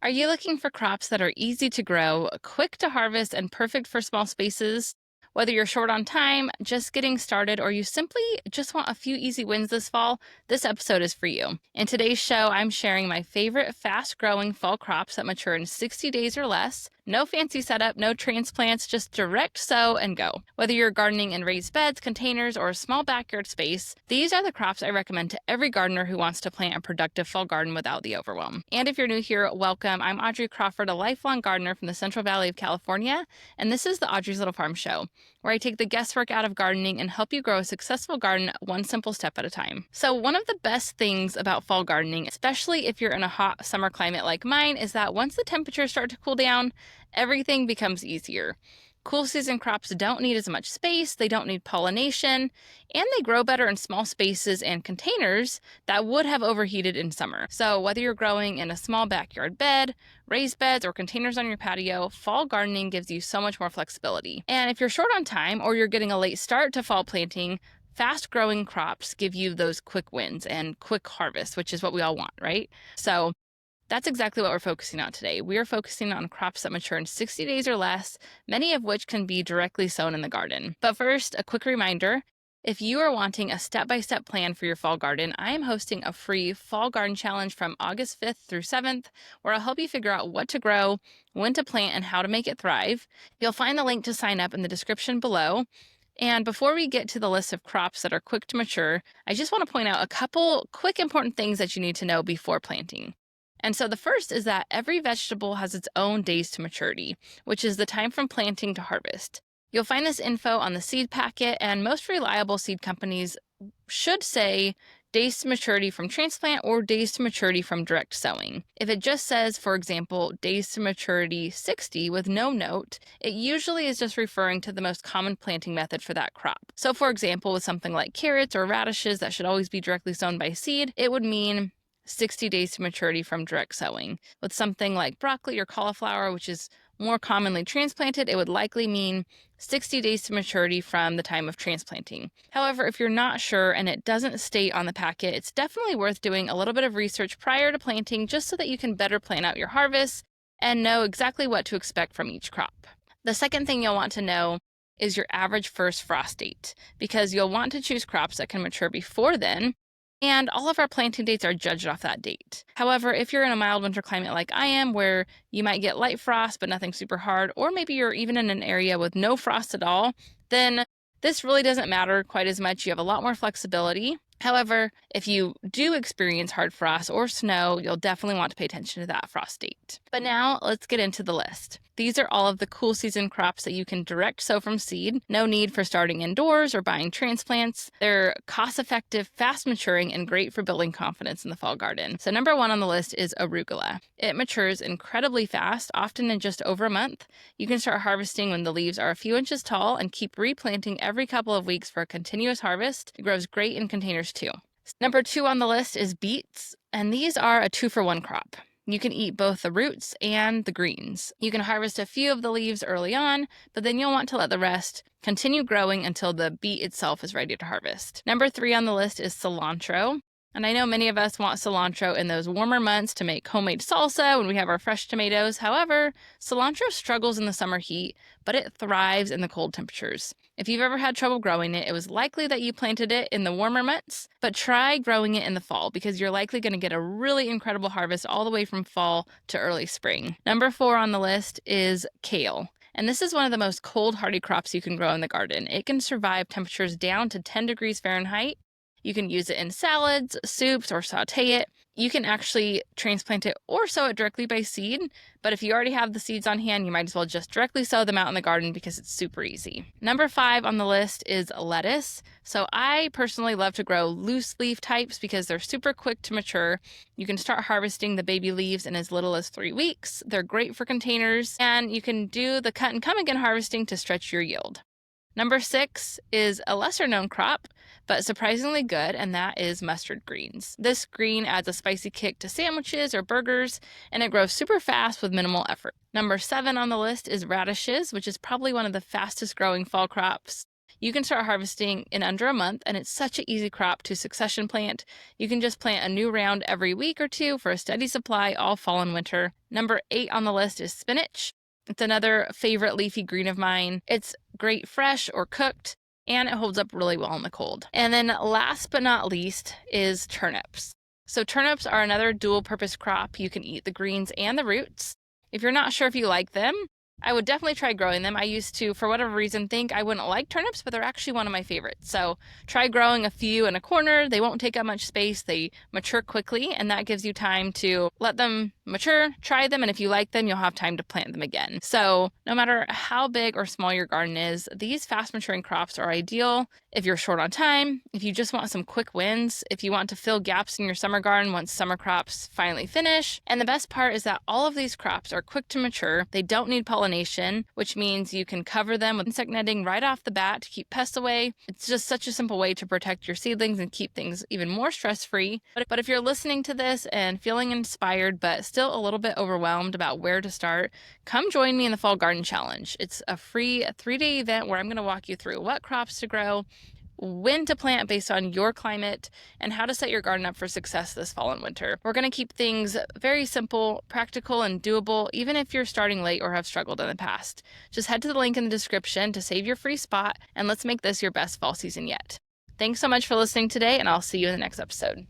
Are you looking for crops that are easy to grow, quick to harvest, and perfect for small spaces? Whether you're short on time, just getting started, or you simply just want a few easy wins this fall, this episode is for you. In today's show, I'm sharing my favorite fast growing fall crops that mature in 60 days or less. No fancy setup, no transplants, just direct sow and go. Whether you're gardening in raised beds, containers, or a small backyard space, these are the crops I recommend to every gardener who wants to plant a productive fall garden without the overwhelm. And if you're new here, welcome. I'm Audrey Crawford, a lifelong gardener from the Central Valley of California, and this is the Audrey's Little Farm Show, where I take the guesswork out of gardening and help you grow a successful garden one simple step at a time. So one of the best things about fall gardening, especially if you're in a hot summer climate like mine, is that once the temperatures start to cool down, everything becomes easier. Cool season crops don't need as much space, they don't need pollination, and they grow better in small spaces and containers that would have overheated in summer. So whether you're growing in a small backyard bed, raised beds, or containers on your patio, fall gardening gives you so much more flexibility. And if you're short on time or you're getting a late start to fall planting, fast-growing crops give you those quick wins and quick harvest, which is what we all want, right? So that's exactly what we're focusing on today. We are focusing on crops that mature in 60 days or less, many of which can be directly sown in the garden. But first, a quick reminder. If you are wanting a step-by-step plan for your fall garden, I am hosting a free Fall Garden Challenge from August 5th through 7th, where I'll help you figure out what to grow, when to plant, and how to make it thrive. You'll find the link to sign up in the description below. And before we get to the list of crops that are quick to mature, I just want to point out a couple quick important things that you need to know before planting. And so the first is that every vegetable has its own days to maturity, which is the time from planting to harvest. You'll find this info on the seed packet, and most reliable seed companies should say days to maturity from transplant or days to maturity from direct sowing. If it just says, for example, days to maturity 60 with no note, it usually is just referring to the most common planting method for that crop. So for example, with something like carrots or radishes that should always be directly sown by seed, it would mean 60 days to maturity from direct sowing. With something like broccoli or cauliflower, which is more commonly transplanted, it would likely mean 60 days to maturity from the time of transplanting. However, if you're not sure and it doesn't state on the packet, it's definitely worth doing a little bit of research prior to planting just so that you can better plan out your harvest and know exactly what to expect from each crop. The second thing you'll want to know is your average first frost date, because you'll want to choose crops that can mature before then, and all of our planting dates are judged off that date. However, if you're in a mild winter climate like I am, where you might get light frost but nothing super hard, or maybe you're even in an area with no frost at all, then this really doesn't matter quite as much. You have a lot more flexibility. However, if you do experience hard frost or snow, you'll definitely want to pay attention to that frost date. But now let's get into the list. These are all of the cool season crops that you can direct sow from seed. No need for starting indoors or buying transplants. They're cost-effective, fast-maturing, and great for building confidence in the fall garden. So number one on the list is arugula. It matures incredibly fast, often in just over a month. You can start harvesting when the leaves are a few inches tall and keep replanting every couple of weeks for a continuous harvest. It grows great in containers too. Number two on the list is beets, and these are a 2-for-1 crop. You can eat both the roots and the greens. You can harvest a few of the leaves early on, but then you'll want to let the rest continue growing until the beet itself is ready to harvest. Number three on the list is cilantro. And I know many of us want cilantro in those warmer months to make homemade salsa when we have our fresh tomatoes. However, cilantro struggles in the summer heat, but it thrives in the cold temperatures. If you've ever had trouble growing it, it was likely that you planted it in the warmer months, but try growing it in the fall because you're likely going to get a really incredible harvest all the way from fall to early spring. Number four on the list is kale. And this is one of the most cold hardy crops you can grow in the garden. It can survive temperatures down to 10 degrees Fahrenheit. You can use it in salads, soups, or saute it. You can actually transplant it or sow it directly by seed, but if you already have the seeds on hand, you might as well just directly sow them out in the garden because it's super easy. Number five on the list is lettuce. So I personally love to grow loose leaf types because they're super quick to mature. You can start harvesting the baby leaves in as little as 3 weeks. They're great for containers, and you can do the cut and come again harvesting to stretch your yield. Number six is a lesser known crop, but surprisingly good, and that is mustard greens. This green adds a spicy kick to sandwiches or burgers, and it grows super fast with minimal effort. Number seven on the list is radishes, which is probably one of the fastest growing fall crops. You can start harvesting in under a month, and it's such an easy crop to succession plant. You can just plant a new round every week or two for a steady supply all fall and winter. Number 8 on the list is spinach. It's another favorite leafy green of mine. It's great fresh or cooked, and it holds up really well in the cold. And then last but not least is turnips. So turnips are another dual purpose crop. You can eat the greens and the roots. If you're not sure if you like them, I would definitely try growing them. I used to, for whatever reason, think I wouldn't like turnips, but they're actually one of my favorites. So try growing a few in a corner. They won't take up much space. They mature quickly, and that gives you time to let them mature, try them, and if you like them, you'll have time to plant them again. So no matter how big or small your garden is, these fast maturing crops are ideal if you're short on time, if you just want some quick wins, if you want to fill gaps in your summer garden once summer crops finally finish. And the best part is that all of these crops are quick to mature. They don't need pollination, which means you can cover them with insect netting right off the bat to keep pests away. It's just such a simple way to protect your seedlings and keep things even more stress-free. But if you're listening to this and feeling inspired but still a little bit overwhelmed about where to start, come join me in the Fall Garden Challenge. It's a free 3-day event where I'm going to walk you through what crops to grow, when to plant based on your climate, and how to set your garden up for success this fall and winter. We're going to keep things very simple, practical, and doable, even if you're starting late or have struggled in the past. Just head to the link in the description to save your free spot, and let's make this your best fall season yet. Thanks so much for listening today, and I'll see you in the next episode.